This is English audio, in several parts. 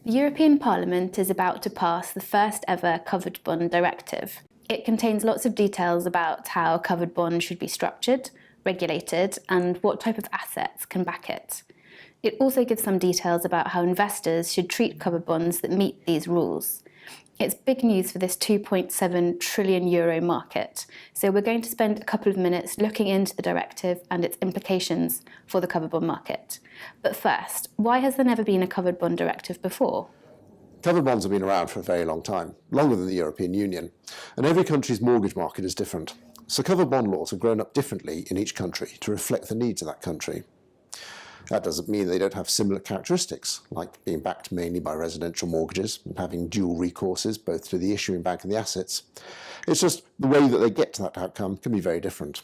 The European Parliament is about to pass the first ever covered bond directive. It contains lots of details about how covered bonds should be structured, regulated, and what type of assets can back it. It also gives some details about how investors should treat covered bonds that meet these rules. It's big news for this €2.7 trillion market, so we're going to spend a couple of minutes looking into the directive and its implications for the covered bond market. But first, why has there never been a covered bond directive before? Covered bonds have been around for a very long time, longer than the European Union, and every country's mortgage market is different. So covered bond laws have grown up differently in each country to reflect the needs of that country. That doesn't mean they don't have similar characteristics, like being backed mainly by residential mortgages and having dual recourses both to the issuing bank and the assets. It's just the way that they get to that outcome can be very different.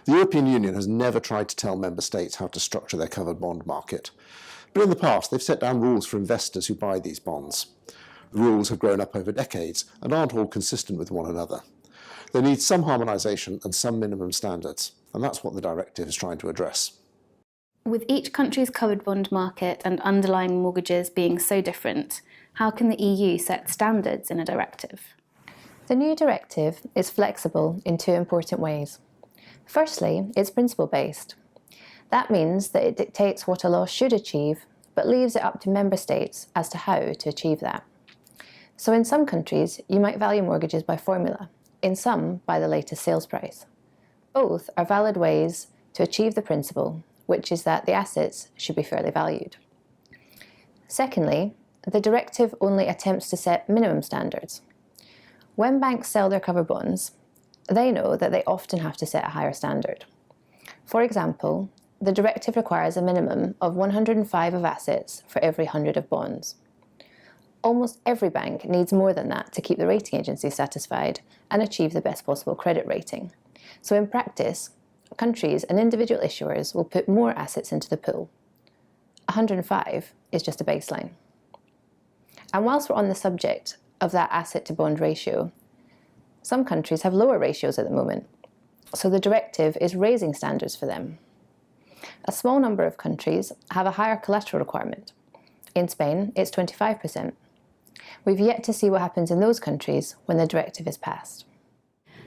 The European Union has never tried to tell member states how to structure their covered bond market, but in the past they've set down rules for investors who buy these bonds. The rules have grown up over decades and aren't all consistent with one another. They need some harmonisation and some minimum standards, and that's what the directive is trying to address. With each country's covered bond market and underlying mortgages being so different, how can the EU set standards in a directive? The new directive is flexible in two important ways. Firstly, it's principle-based. That means that it dictates what a law should achieve, but leaves it up to member states as to how to achieve that. So in some countries, you might value mortgages by formula, in some by the latest sales price. Both are valid ways to achieve the principle, which is that the assets should be fairly valued. Secondly, the directive only attempts to set minimum standards. When banks sell their covered bonds, they know that they often have to set a higher standard. For example, the directive requires a minimum of 105 of assets for every 100 of bonds. Almost every bank needs more than that to keep the rating agencies satisfied and achieve the best possible credit rating. So in practice, countries and individual issuers will put more assets into the pool. 105 is just a baseline. And whilst we're on the subject of that asset to bond ratio, some countries have lower ratios at the moment, so the directive is raising standards for them. A small number of countries have a higher collateral requirement. In Spain, it's 25%. We've yet to see what happens in those countries when the directive is passed.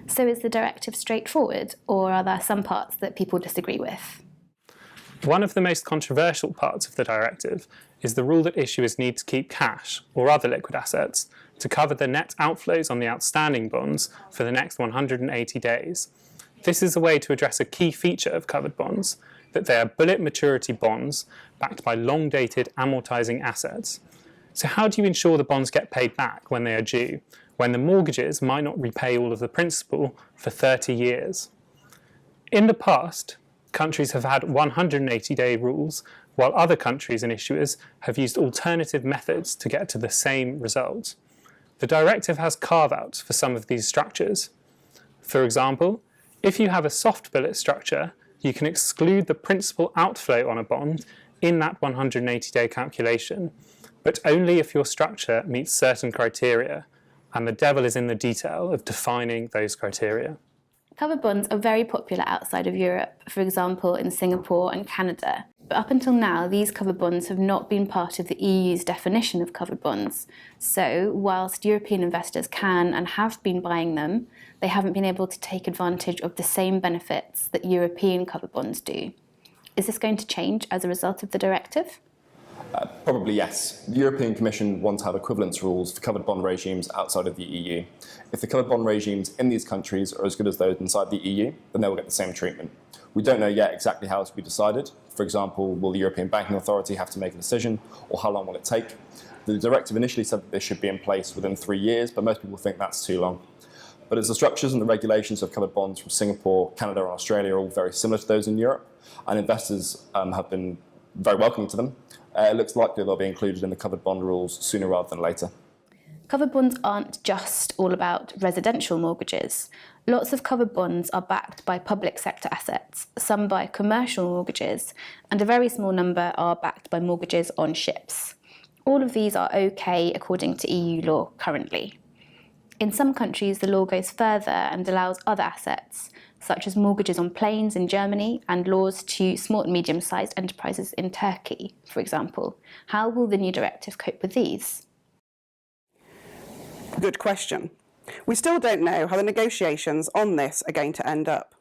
So is the directive straightforward, or are there some parts that people disagree with? One of the most controversial parts of the directive is the rule that issuers need to keep cash or other liquid assets to cover the net outflows on the outstanding bonds for the next 180 days. This is a way to address a key feature of covered bonds, that they are bullet maturity bonds backed by long-dated amortising assets. So how do you ensure the bonds get paid back when they are due, when the mortgages might not repay all of the principal for 30 years? In the past, countries have had 180-day rules, while other countries and issuers have used alternative methods to get to the same result. The directive has carve-outs for some of these structures. For example, if you have a soft bullet structure, you can exclude the principal outflow on a bond in that 180-day calculation, but only if your structure meets certain criteria, and the devil is in the detail of defining those criteria. Covered bonds are very popular outside of Europe, for example in Singapore and Canada. But up until now, these covered bonds have not been part of the EU's definition of covered bonds. So, whilst European investors can and have been buying them, they haven't been able to take advantage of the same benefits that European covered bonds do. Is this going to change as a result of the directive? Probably yes. The European Commission want to have equivalence rules for covered bond regimes outside of the EU. If the covered bond regimes in these countries are as good as those inside the EU, then they will get the same treatment. We don't know yet exactly how it will be decided. For example, will the European Banking Authority have to make a decision, or how long will it take? The directive initially said that this should be in place within 3 years, but most people think that's too long. But as the structures and the regulations of covered bonds from Singapore, Canada and Australia are all very similar to those in Europe, and investors have been very welcoming to them, it looks likely they'll be included in the covered bond rules sooner rather than later. Covered bonds aren't just all about residential mortgages. Lots of covered bonds are backed by public sector assets, some by commercial mortgages, and a very small number are backed by mortgages on ships. All of these are okay according to EU law currently. In some countries, the law goes further and allows other assets, such as mortgages on planes in Germany and laws to small and medium-sized enterprises in Turkey, for example. How will the new directive cope with these? Good question. We still don't know how the negotiations on this are going to end up.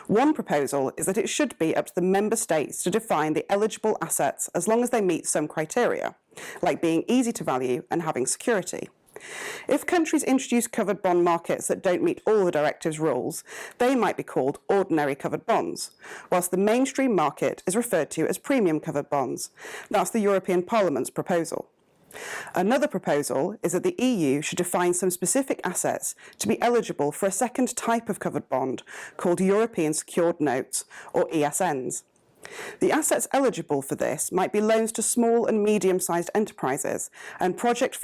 One proposal is that it should be up to the member states to define the eligible assets as long as they meet some criteria, like being easy to value and having security. If countries introduce covered bond markets that don't meet all the directive's rules, they might be called ordinary covered bonds, whilst the mainstream market is referred to as premium covered bonds. That's the European Parliament's proposal. Another proposal is that the EU should define some specific assets to be eligible for a second type of covered bond called European Secured Notes, or ESNs. The assets eligible for this might be loans to small and medium-sized enterprises and project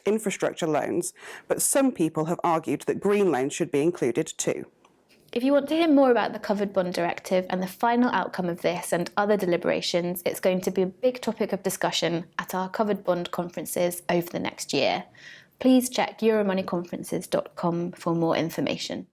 infrastructure loans, but some people have argued that green loans should be included too. If you want to hear more about the Covered Bond Directive and the final outcome of this and other deliberations, it's going to be a big topic of discussion at our Covered Bond conferences over the next year. Please check euromoneyconferences.com for more information.